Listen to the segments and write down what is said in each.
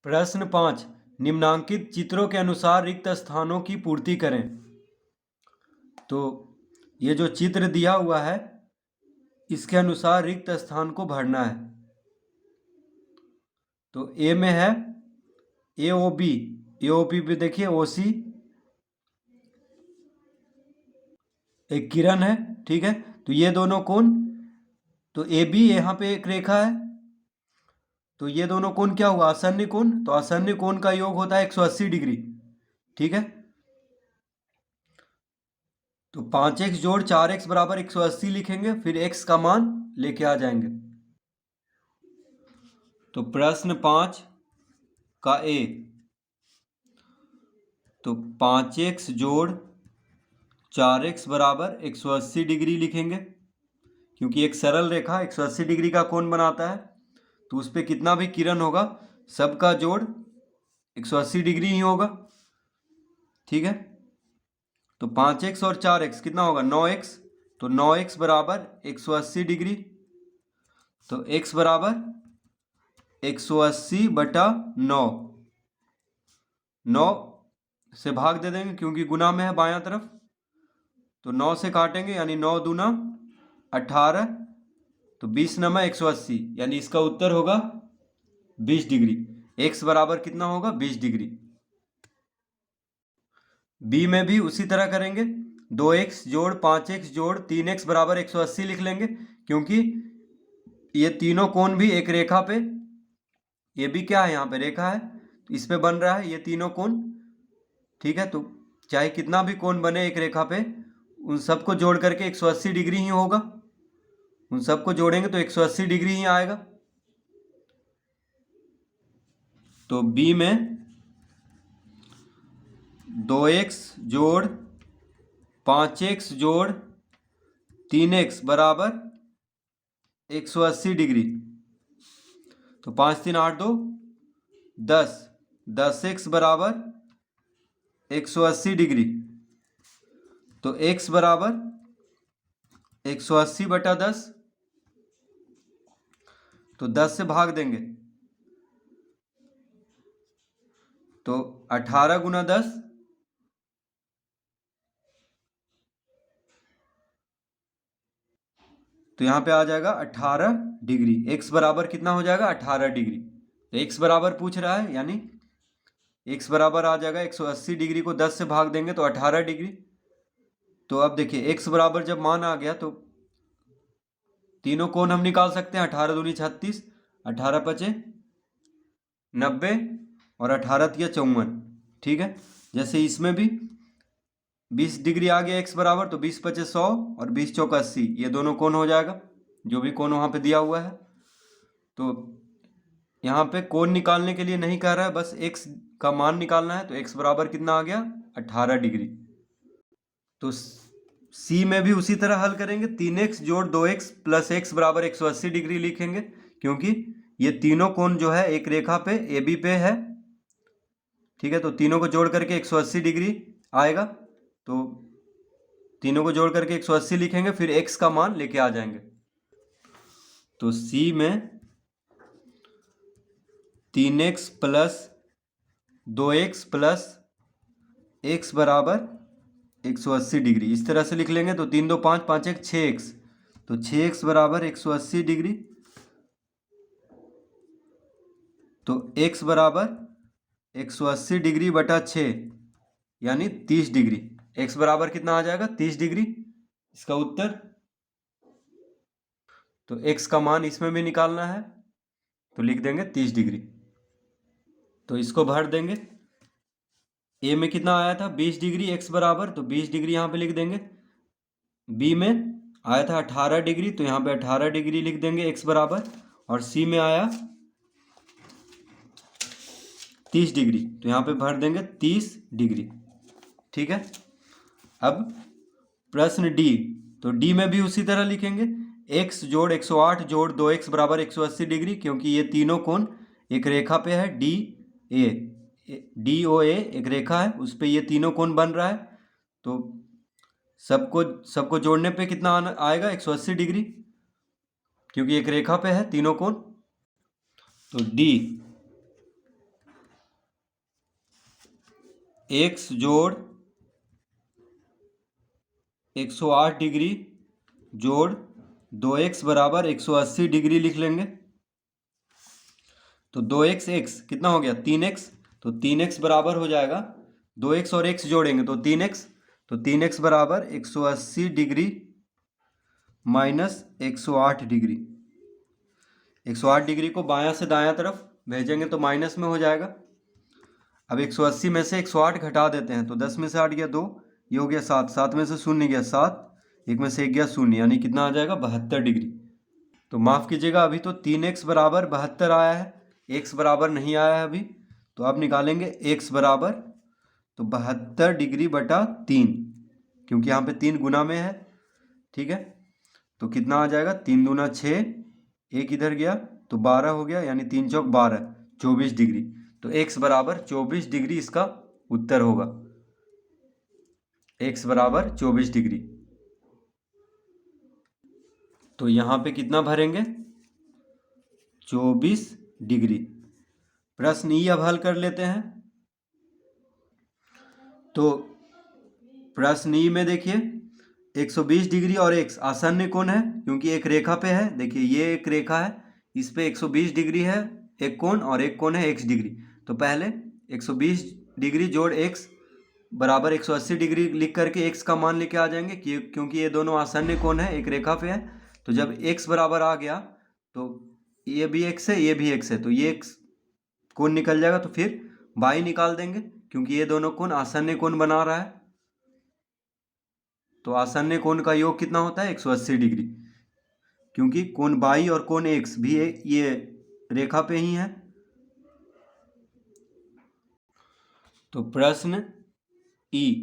प्रश्न 5, निम्नांकित चित्रों के अनुसार रिक्त स्थानों की पूर्ति करें। तो ये जो चित्र दिया हुआ है इसके अनुसार रिक्त स्थान को भरना है। तो ए में है AOB, AOB पे देखिए OC एक किरण है, ठीक है। तो ये दोनों कोण, तो AB यहाँ पे एक रेखा है, तो ये दोनों कोण क्या हुआ, आसन्न कोण। तो आसन्न कोण का योग होता है 180 डिग्री, ठीक है। तो 5x जोड़ 4x बराबर 180 लिखेंगे, फिर x का मान लेके आ जाएंगे। तो प्रश्न 5 का A, तो 5x जोड़ 4x बराबर 180 डिग्री लिखेंगे, क्योंकि एक सरल रेखा 180 डिग्री का कोण बनाता है। तो उस पर कितना भी किरण होगा सबका जोड़ 180 डिग्री ही होगा, ठीक है। तो 5x और 4x कितना होगा 9x, तो 9x बराबर 180 डिग्री। तो x बराबर 180 बटा 9, 9 से भाग दे देंगे क्योंकि गुना में है बायां तरफ। तो 9 से काटेंगे यानी 9 दूना 18, तो 20 नमा 180, यानी इसका उत्तर होगा 20 डिग्री। x बराबर कितना होगा 20 डिग्री। बी में भी उसी तरह करेंगे, 2x जोड़ 5x जोड़ 3x बराबर 180 लिख लेंगे, क्योंकि ये तीनों कोण भी एक रेखा पे, ये भी क्या है यहाँ पे रेखा है, तो इस पे बन रहा है ये तीनों कोण, ठीक है। तो चाहे कितना भी कोण बने एक रेखा पे, उन सबको जोड़ करके 180 डिग्री ही होगा। उन सबको जोड़ेंगे तो 180 डिग्री ही आएगा। तो बी में 2x जोड़ 5x जोड़ 3x बराबर 180 डिग्री। तो 5 3 8 2 10, 10x बराबर 180 डिग्री। तो x बराबर 180 बटा 10, तो 10 से भाग देंगे तो 18 गुना 10, तो यहाँ पे आ जाएगा 18 डिग्री। x बराबर कितना हो जाएगा 18 डिग्री। तो x बराबर पूछ रहा है, यानी x बराबर आ जाएगा 180 डिग्री को 10 से भाग देंगे तो 18 डिग्री। तो अब देखिए x बराबर जब मान आ गया तो तीनों कोण हम निकाल सकते हैं। 18 दूनी 36, 18 पचे 90 और 18 तिया 54, ठीक है। जैसे इसमें भी 20 डिग्री आ गया x बराबर, तो 20 पचे 100 और 20 चौक 80, ये दोनों कोण हो जाएगा जो भी कोण वहाँ पे दिया हुआ है। तो यहाँ पे कोण निकालने के लिए नहीं कह रहा है, बस x का मान निकालना है। तो x बराबर कितना आ गया 18 डिग्री। तो C में भी उसी तरह हल करेंगे, 3x जोड़ 2x प्लस x बराबर 180 डिग्री लिखेंगे, क्योंकि ये तीनों कोण जो है एक रेखा पे AB पे है, ठीक है। तो तीनों को जोड़ करके 180 डिग्री आएगा, तो तीनों को जोड़ करके 180 लिखेंगे, फिर x का मान लेके आ जाएंगे। तो C में 3x plus 2x plus x बराबर 180 डिग्री, इस तरह से लिख लेंगे। तो 3 2 5 5 1 6x, तो 6x बराबर 180 डिग्री। तो x बराबर 180 डिग्री बटा 6 यानी 30 डिग्री। x बराबर कितना आ जाएगा 30 डिग्री, इसका उत्तर। तो x का मान इसमें भी निकालना है, तो लिख देंगे 30 डिग्री। तो इसको भर देंगे। a में कितना आया था 20 डिग्री x बराबर, तो 20 डिग्री यहाँ पे लिख देंगे। b में आया था 18 डिग्री, तो यहाँ पे 18 डिग्री लिख देंगे x बराबर। और c में आया 30 डिग्री, तो यहाँ पे भर देंगे 30 डिग्री, ठीक है। अब प्रश्न D, तो D में भी उसी तरह लिखेंगे, x जोड़ 108 जोड़ 2x बराबर 180 डिग्री, क्योंकि ये तीनों कोण एक रेखा पे है DOA एक रेखा है, उस पे ये तीनों कोण बन रहा है। तो सबको जोड़ने पे कितना आएगा 180 डिग्री, क्योंकि एक रेखा पे है तीनों कोण। तो D x जोड़ 108 डिग्री जोड़ 2x बराबर 180 डिग्री लिख लेंगे। तो 2x x कितना हो गया 3x, तो 3x बराबर हो जाएगा 2x और x जोड़ेंगे तो 3x, तो 3x बराबर 180 डिग्री माइनस 108 डिग्री। 108 डिग्री को बायां से दायां तरफ भेजेंगे तो माइनस में हो जाएगा। अब 180 में से 108 घटा देते हैं तो 10 में से 8 गया 2, ये हो गया 7, 7 में से 0 गया 7, 1 में से 1 गया 0, यानी कितना आ जाएगा 72 डिग्री। तो माफ़ कीजिएगा अभी तो 3x बराबर 72 आया है, x बराबर नहीं आया है अभी। तो आप निकालेंगे x बराबर, तो 72 डिग्री बटा 3, क्योंकि यहाँ पे 3 गुना में है, ठीक है। तो कितना आ जाएगा 3 दूना 6, एक इधर गया तो 12 हो गया, यानी 3 चौक 12, 24 डिग्री। तो x बराबर 24 डिग्री इसका उत्तर होगा, x बराबर 24 डिग्री। तो यहाँ पे कितना भरेंगे 24 डिग्री। प्रश्न ई अब हल कर लेते हैं। तो प्रश्न ई में देखिए 120 डिग्री और x आसन्न कोण है, क्योंकि एक रेखा पे है। देखिए ये एक रेखा है, इस पे 120 डिग्री है एक कोण, और एक कोण है x डिग्री। तो पहले 120 डिग्री जोड़ x बराबर 180 डिग्री लिख करके x का मान लेके आ जाएंगे, क्योंकि ये दोनों आसन्न कोण है, एक रेखा पे है। तो जब x बराबर आ गया तो ये भी x है, ये भी x है, तो ये x कोण निकल जाएगा। तो फिर y निकाल देंगे, क्योंकि ये दोनों कोण आसन्न कोण बना रहा है। तो आसन्न कोण का योग कितना होता है 180 डिग्री, क्योंकि कोण y और कोण x भी ये रेखा पे ही है। तो प्रश्न ई,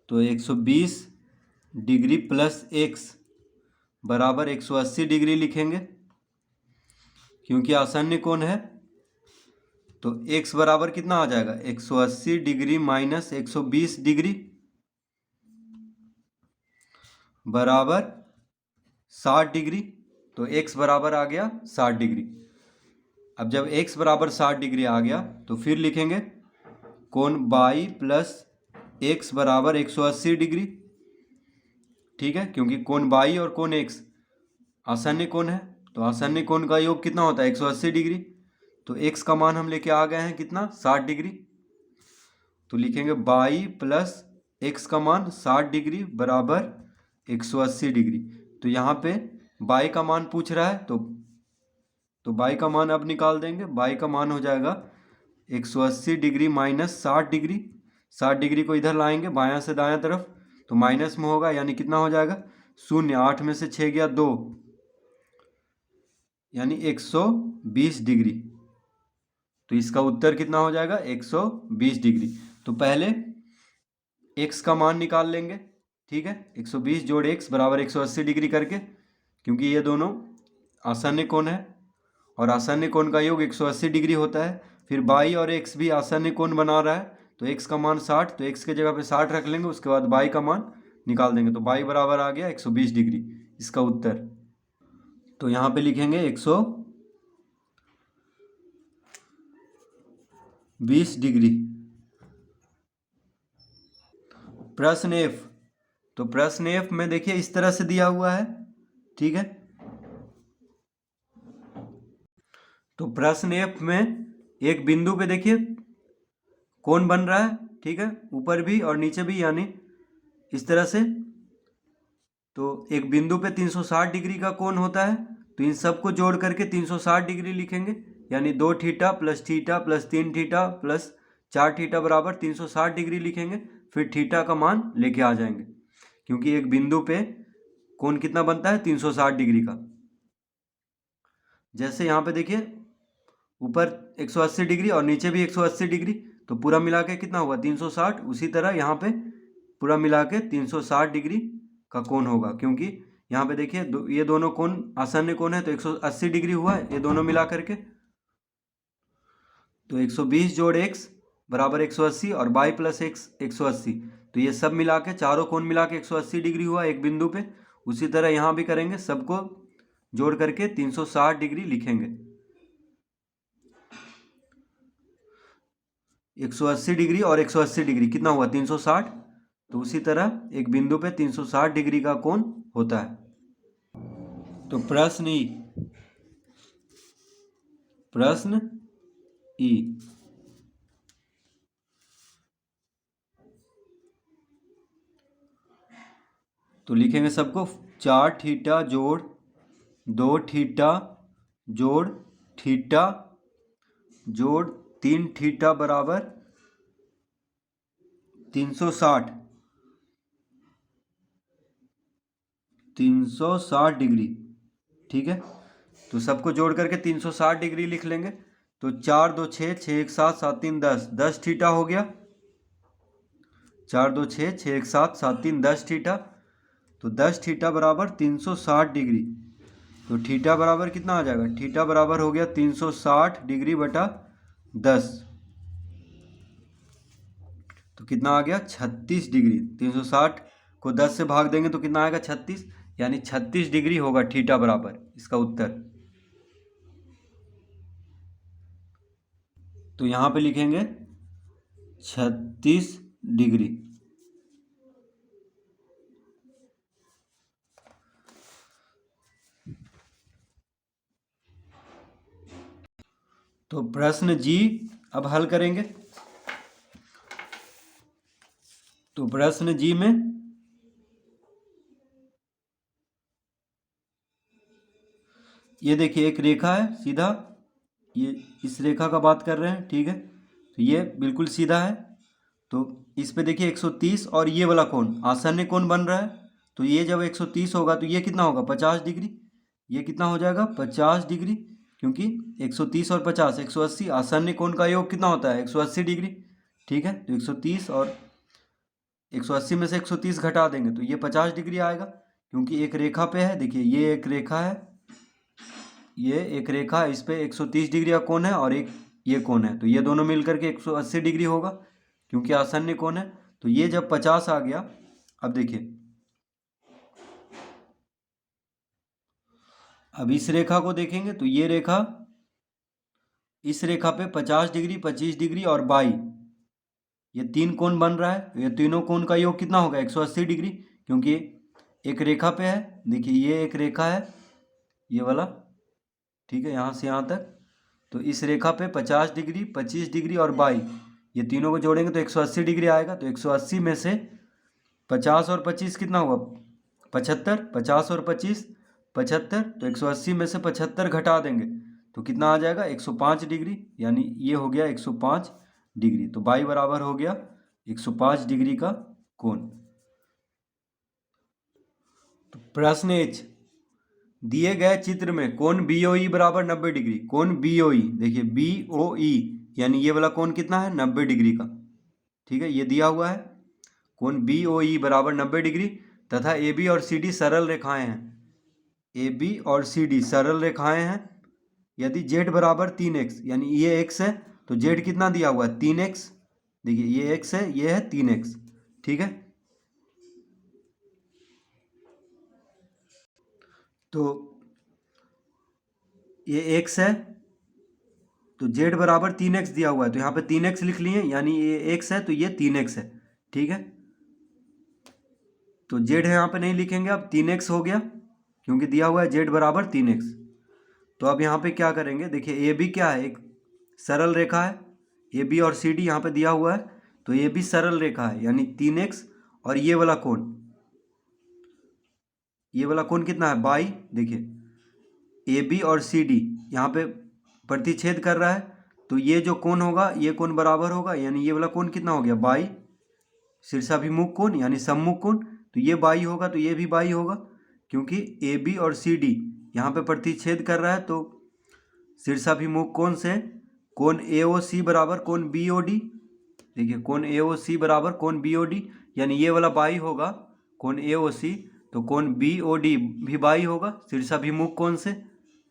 तो 120 डिग्री प्लस x बराबर 180 डिग्री लिखेंगे, क्योंकि आसन्न कोण है। तो x बराबर कितना आ जाएगा 180 डिग्री माइनस 120 डिग्री बराबर 60 डिग्री। तो x बराबर आ गया 60 डिग्री। अब जब x बराबर 60 डिग्री आ गया तो फिर लिखेंगे कोण y प्लस x बराबर 180 डिग्री, ठीक है, क्योंकि कोण y और कोण x आसन्न कोण है। तो आसन्न कोण का योग कितना होता है 180 डिग्री। तो x का मान हम लेके आ गए हैं कितना 60 डिग्री। तो लिखेंगे y प्लस x का मान 60 डिग्री बराबर 180 डिग्री। तो यहाँ पे y का मान पूछ रहा है, तो y का मान अब निकाल देंगे। y का मान हो जाएगा 180 डिग्री माइनस 60 डिग्री। 60 डिग्री को इधर लाएंगे बायां से दायां तरफ, तो माइनस में होगा, यानी कितना हो जाएगा 0, 8 में से 6 गया 2, यानी 120 डिग्री। तो इसका उत्तर कितना हो जाएगा 120 डिग्री। तो पहले x का मान निकाल लेंगे, ठीक है। 120 जोड़ x बराबर 180 डिग्री करके, क्योंकि ये दोनों आसन्न कोण है और आसन्न कोण का योग 180 डिग्री होता है। फिर y और x भी आसन्न कोण बना रहा है, तो x का मान 60, तो x के जगह पे 60 रख लेंगे, उसके बाद y का मान निकाल देंगे। तो y बराबर आ गया 120 डिग्री इसका उत्तर। तो यहाँ पे लिखेंगे 120 डिग्री। प्रश्न F, तो प्रश्न F में देखिए इस तरह से दिया हुआ है, ठीक है। तो प्रश्न F में एक बिंदु पे देखिए कोण बन रहा है, ठीक है, ऊपर भी और नीचे भी, यानी इस तरह से। तो एक बिंदु पे 360 डिग्री का कोण होता है, तो इन सबको जोड़ करके 360 डिग्री लिखेंगे, यानी 2 theta plus 3 theta plus 4 theta बराबर 360 डिग्री लिखेंगे। फिर थीटा का मान लेके आ जाएंगे, क्योंकि एक बिंदु पे कोण कितना बनता है 360 डिग्री का। जैसे यहाँ पे देखिए ऊपर 180 डिग्री और नीचे भी 180 डिग्री, तो पूरा मिला के कितना हुआ 360। उसी तरह यहाँ पे पूरा मिला के 360 डिग्री का कोण होगा, क्योंकि यहाँ पे देखिए ये दोनों कोण आसन्न कोण है, तो 180 डिग्री हुआ है ये दोनों मिला करके। तो 120 जोड़ x बराबर 180 और y प्लस x 180, तो ये सब मिला के चारों कोण मिला के 180 डिग्री हुआ एक बिंदु पे। उसी तरह यहाँ भी करेंगे, सबको जोड़ करके 360 डिग्री लिखेंगे। 180 डिग्री और 180 डिग्री कितना हुआ 360। तो उसी तरह एक बिंदु पे 360 डिग्री का कोण होता है। तो प्रश्न ई तो लिखेंगे सबको 4 थीटा जोड़ 2 थीटा जोड़ थीटा जोड़ 3 थीटा बराबर 360 डिग्री। ठीक है, तो सबको जोड़ करके 360 डिग्री लिख लेंगे। तो 4 2 6 6 1 7 7 3 10 10 थीटा हो गया। 4 2 6 6 1 7 7 3 10 थीटा। तो 10 थीटा बराबर 360 डिग्री। तो थीटा बराबर कितना आ जाएगा, थीटा बराबर हो गया 360 डिग्री बटा 10। तो कितना आ गया 36 डिग्री। 360 को 10 से भाग देंगे तो कितना आएगा 36, यानी 36 डिग्री होगा थीटा बराबर इसका उत्तर। तो यहाँ पे लिखेंगे 36 डिग्री। तो प्रश्न जी अब हल करेंगे। तो प्रश्न जी में ये देखिए एक रेखा है सीधा, ये इस रेखा का बात कर रहे हैं। ठीक है, तो ये बिल्कुल सीधा है। तो इस पे देखिए 130 और ये वाला कोण आसन्न कोण बन रहा है। तो ये जब 130 होगा तो ये कितना होगा 50 डिग्री। ये कितना हो जाएगा 50 डिग्री, क्योंकि 130 और 50 180 आसन्न कोण का योग कितना होता है 180 डिग्री। ठीक है, तो 130 और 180 में से 130 घटा देंगे तो ये 50 डिग्री आएगा, क्योंकि एक रेखा पे है। देखिए ये एक रेखा है, ये एक रेखा है, इस पे 130 डिग्री का कोण है और एक ये कोण है। तो ये दोनों मिलकर के 180 डिग्री होगा, क्योंकि आसन्न कोण है। तो ये जब 50 आ गया, अब देखिए अब इस रेखा को देखेंगे तो ये रेखा, इस रेखा पे 50 डिग्री 25 डिग्री और 22 ये 3 कोण बन रहा है। ये तीनों कोण का योग कितना होगा 180 डिग्री, क्योंकि एक रेखा पे है। देखिए ये एक रेखा है ये वाला, ठीक है, यहाँ से यहाँ तक। तो इस रेखा पे 50 डिग्री 25 डिग्री और 22 ये तीनों को जोड़ेंगे तो 180 डिग्री आएगा। तो 180 में से 50 और 25 कितना हुआ 75, 50 और 25 75। तो 180 में से 75 घटा देंगे तो कितना आ जाएगा 105 डिग्री, यानी ये हो गया 105 डिग्री। तो बाई बराबर हो गया 105 डिग्री का कोण। तो प्रश्न एच, दिए गए चित्र में कोण BOE बराबर 90 डिग्री। कोण BOE देखिए BOE यानी ये वाला कोण कितना है 90 डिग्री का। ठीक है, ये दिया हुआ है कोण BOE बराबर 90 डिग्री तथा AB और CD सरल रेखाएं हैं। AB और CD सरल रेखाएं हैं। यदि Z बराबर 3x, यानी ये x है तो Z कितना दिया हुआ है 3x। देखिए ये x है, ये है 3x। ठीक है, तो ये x है तो Z बराबर 3x दिया हुआ है, तो यहाँ पे 3x लिख लिए, यानी ये x है तो ये 3x है। ठीक है, तो Z है यहाँ पे नहीं लिखेंगे, अब 3x हो गया क्योंकि दिया हुआ है Z बराबर 3x। तो अब यहाँ पे क्या करेंगे, देखिए AB क्या है एक सरल रेखा है। AB और CD यहाँ पे दिया हुआ है, तो AB सरल रेखा है यानी 3x और ये वाला कोण, ये वाला कोण कितना है 22। देखिए AB और CD यहाँ पे प्रतिच्छेद कर रहा है, तो ये जो कोण होगा ये कोण बराबर होगा, यानी ये वाला कोण कितना हो गया 22 शीर्षाभिमुख कोण यानी सम्मुख कोण। तो ये 22 होगा तो ये भी 22 होगा, क्योंकि AB और CD यहाँ पे प्रतिच्छेद कर रहा है। तो शीर्षाभिमुख कोण से कोण AOC बराबर कोण BOD। देखिए कोण AOC बराबर कोण BOD, यानी ये वाला 22 होगा कोण AOC, तो कोण BOD भी 22 होगा शीर्षाभिमुख कोण से,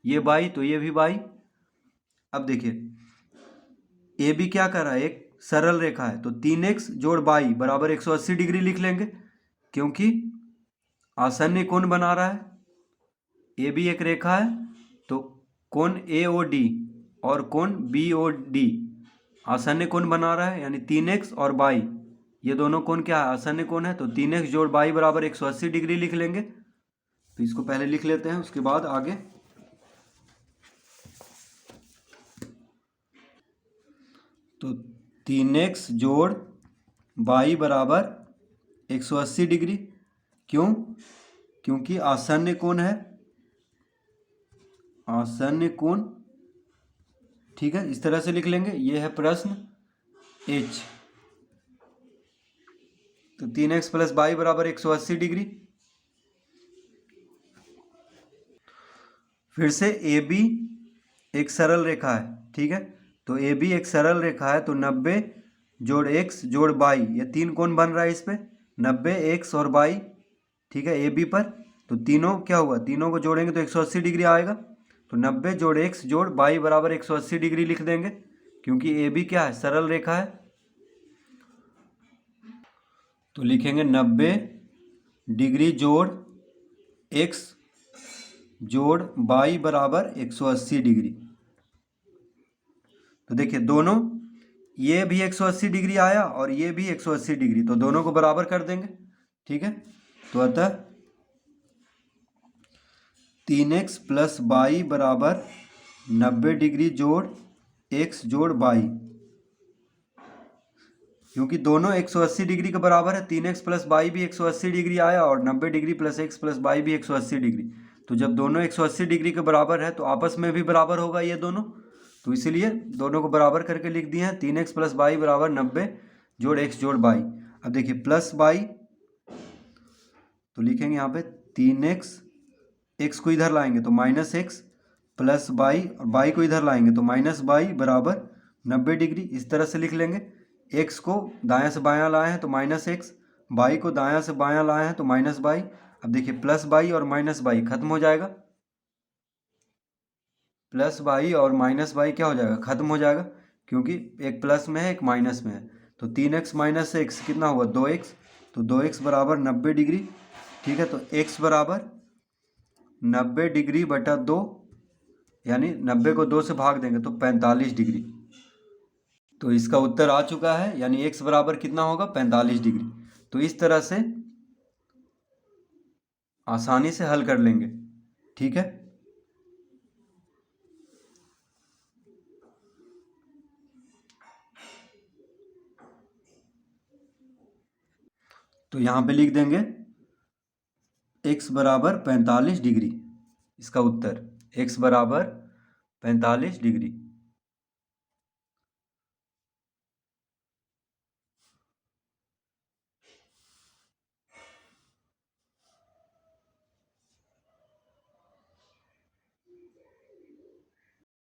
ये 22 तो ये भी 22। अब देखिए AB क्या कर रहा है एक सरल रेखा है, तो 3x जोड़ 22 बराबर 180 डिग्री लिख लेंगे, क्योंकि आसन्न कोण बना रहा है। AB एक रेखा है तो कोण AOD और कोण BOD आसन्न कोण बना रहा है, यानी 3x और y, ये दोनों कोण क्या है, आसन्न कोण है। तो 3x जोड़ y बराबर 180 डिग्री लिख लेंगे। तो इसको पहले लिख लेते हैं, उसके बाद आगे। तो 3x जोड़ y बराबर 180 डिग्री। क्यों? क्योंकि आसन्न कोण है, आसन्न कोण। ठीक है, इस तरह से लिख लेंगे। ये है प्रश्न H। तो 3x प्लस वाई बराबर 180 डिग्री। फिर से ए बी एक सरल रेखा है। ठीक है, तो ए बी एक सरल रेखा है, तो 90 जोड़ x जोड़ y, ये 3 कोण बन रहा है इस पे, 90 x और y। ठीक है, ए बी पर। तो तीनों क्या हुआ, तीनों को जोड़ेंगे तो 180 डिग्री आएगा। तो 90 जोड़ x जोड़ y बराबर 180 डिग्री लिख देंगे, क्योंकि ए बी क्या है, सरल रेखा है। तो लिखेंगे 90 डिग्री जोड़ x जोड़ y बराबर 180 डिग्री। तो देखिए दोनों, ये भी 180 डिग्री आया और ये भी 180 डिग्री, तो दोनों को बराबर कर देंगे। ठीक है, तो अतः 3x प्लस वाई बराबर 90 डिग्री जोड़ x जोड़ y, क्योंकि दोनों 180 डिग्री के बराबर है। 3x प्लस वाई भी 180 डिग्री आया और 90 degree plus x plus Y भी 180 डिग्री। तो जब दोनों 180 डिग्री के बराबर है तो आपस में भी बराबर होगा ये दोनों, तो इसीलिए दोनों को बराबर करके लिख दिए हैं। 3x प्लस वाई बराबर 90 जोड़ x जोड़ y। अब देखिए प्लस वाई, तो लिखेंगे यहाँ पे 3x, x को इधर लाएंगे तो माइनस x, प्लस वाई, और y को इधर लाएंगे तो माइनस वाई बराबर 90 डिग्री। इस तरह से लिख लेंगे। x को दायां से बायां लाए हैं तो माइनस x, y को दायां से बायां लाए हैं तो माइनस y। अब देखिए प्लस y और माइनस y खत्म हो जाएगा, प्लस y और माइनस y क्या हो जाएगा, खत्म हो जाएगा, क्योंकि एक प्लस में है एक माइनस में है। तो 3x माइनस x कितना हुआ, 2x। तो 2x बराबर 90 डिग्री। ठीक है, तो x बराबर 90 डिग्री बटा 2, यानी 90 को 2 से भाग देंगे तो 45 डिग्री। तो इसका उत्तर आ चुका है, यानी x बराबर कितना होगा, 45 डिग्री। तो इस तरह से आसानी से हल कर लेंगे। ठीक है, तो यहाँ पे लिख देंगे x बराबर 45 डिग्री। इसका उत्तर x बराबर 45 डिग्री।